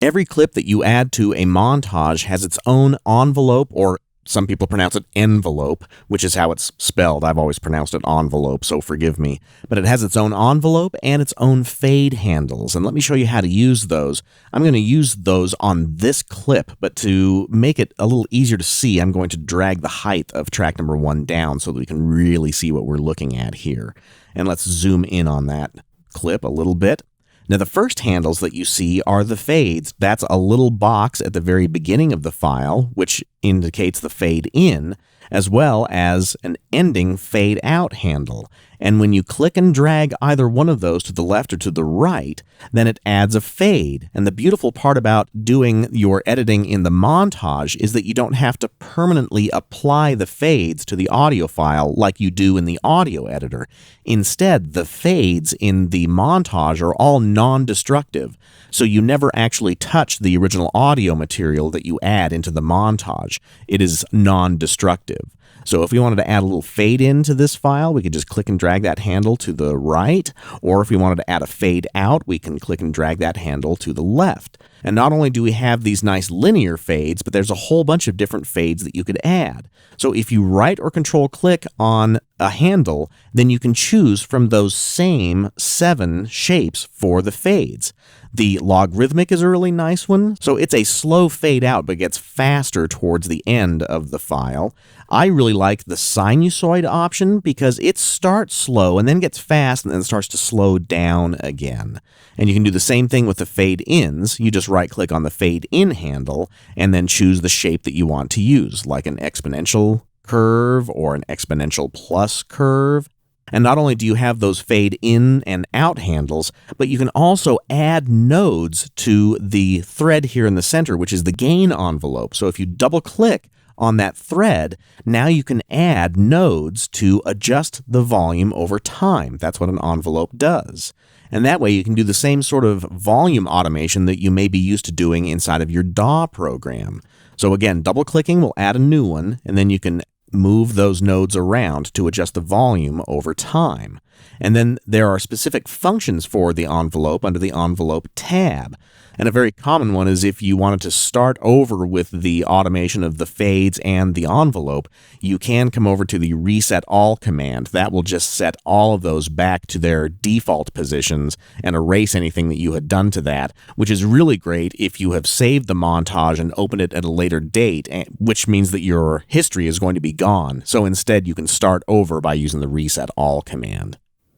Every clip that you add to a montage has its own envelope, or some people pronounce it envelope, which is how it's spelled. I've always pronounced it envelope, so forgive me. But it has its own envelope and its own fade handles. And let me show you how to use those. I'm going to use those on this clip, but to make it a little easier to see, I'm going to drag the height of track number 1 down so that we can really see what we're looking at here. And let's zoom in on that clip a little bit. Now, the first handles that you see are the fades. That's a little box at the very beginning of the file, which indicates the fade in, as well as an ending fade out handle. And when you click and drag either one of those to the left or to the right, then it adds a fade. And the beautiful part about doing your editing in the montage is that you don't have to permanently apply the fades to the audio file like you do in the audio editor. Instead, the fades in the montage are all non-destructive, so you never actually touch the original audio material that you add into the montage. It is non-destructive. So if we wanted to add a little fade into this file, we could just click and drag that handle to the right, or if we wanted to add a fade out, we can click and drag that handle to the left. And not only do we have these nice linear fades, but there's a whole bunch of different fades that you could add. So if you right or control click on a handle, then you can choose from those same 7 shapes for the fades. The logarithmic is a really nice one. So it's a slow fade out, but gets faster towards the end of the file. I really like the sinusoid option because it starts slow and then gets fast and then starts to slow down again. And you can do the same thing with the fade ins. You just right click on the fade in handle and then choose the shape that you want to use, like an exponential curve or an exponential plus curve. And not only do you have those fade in and out handles, but you can also add nodes to the thread here in the center, which is the gain envelope. So if you double click on that thread, now you can add nodes to adjust the volume over time. That's what an envelope does. And that way you can do the same sort of volume automation that you may be used to doing inside of your DAW program. So again, double clicking will add a new one, and then you can move those nodes around to adjust the volume over time. And then there are specific functions for the envelope under the envelope tab. And a very common one is if you wanted to start over with the automation of the fades and the envelope, you can come over to the reset all command. That will just set all of those back to their default positions and erase anything that you had done to that, which is really great if you have saved the montage and opened it at a later date, which means that your history is going to be gone. So instead, you can start over by using the reset all command.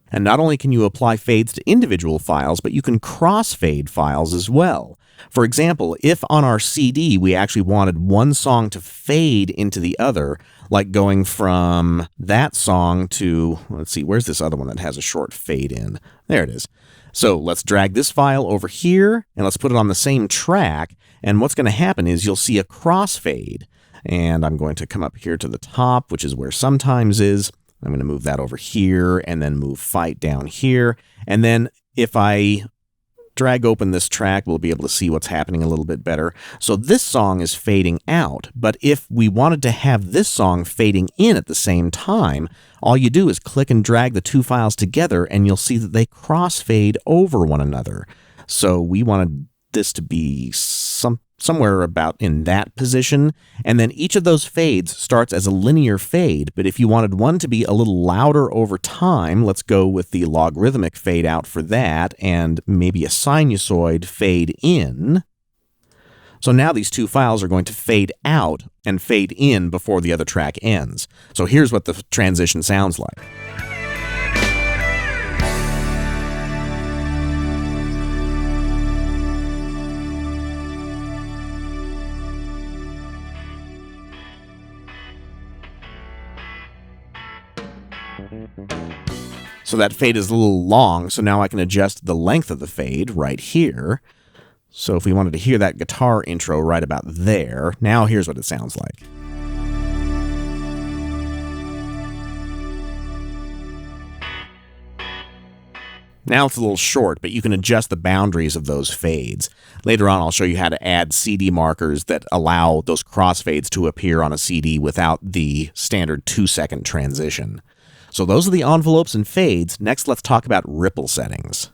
And not only can you apply fades to individual files, but you can crossfade files as well. For example, if on our CD we actually wanted one song to fade into the other, like going from that song to, let's see, where's this other one that has a short fade in? There it is. So let's drag this file over here and let's put it on the same track. And what's going to happen is you'll see a crossfade. And I'm going to come up here to the top, which is where sometimes is. I'm going to move that over here and then move fight down here. And then if I drag open this track, we'll be able to see what's happening a little bit better. So this song is fading out, but if we wanted to have this song fading in at the same time, all you do is click and drag the 2 files together and you'll see that they crossfade over one another. So we wanted this to be somewhere about in that position, and then each of those fades starts as a linear fade, but if you wanted one to be a little louder over time, let's go with the logarithmic fade out for that, and maybe a sinusoid fade in. So now these 2 files are going to fade out and fade in before the other track ends. So here's what the transition sounds like. So that fade is a little long, so now I can adjust the length of the fade right here. So if we wanted to hear that guitar intro right about there, now here's what it sounds like. Now it's a little short, but you can adjust the boundaries of those fades. Later on, I'll show you how to add CD markers that allow those crossfades to appear on a CD without the standard 2-second transition. So those are the envelopes and fades. Next, let's talk about ripple settings.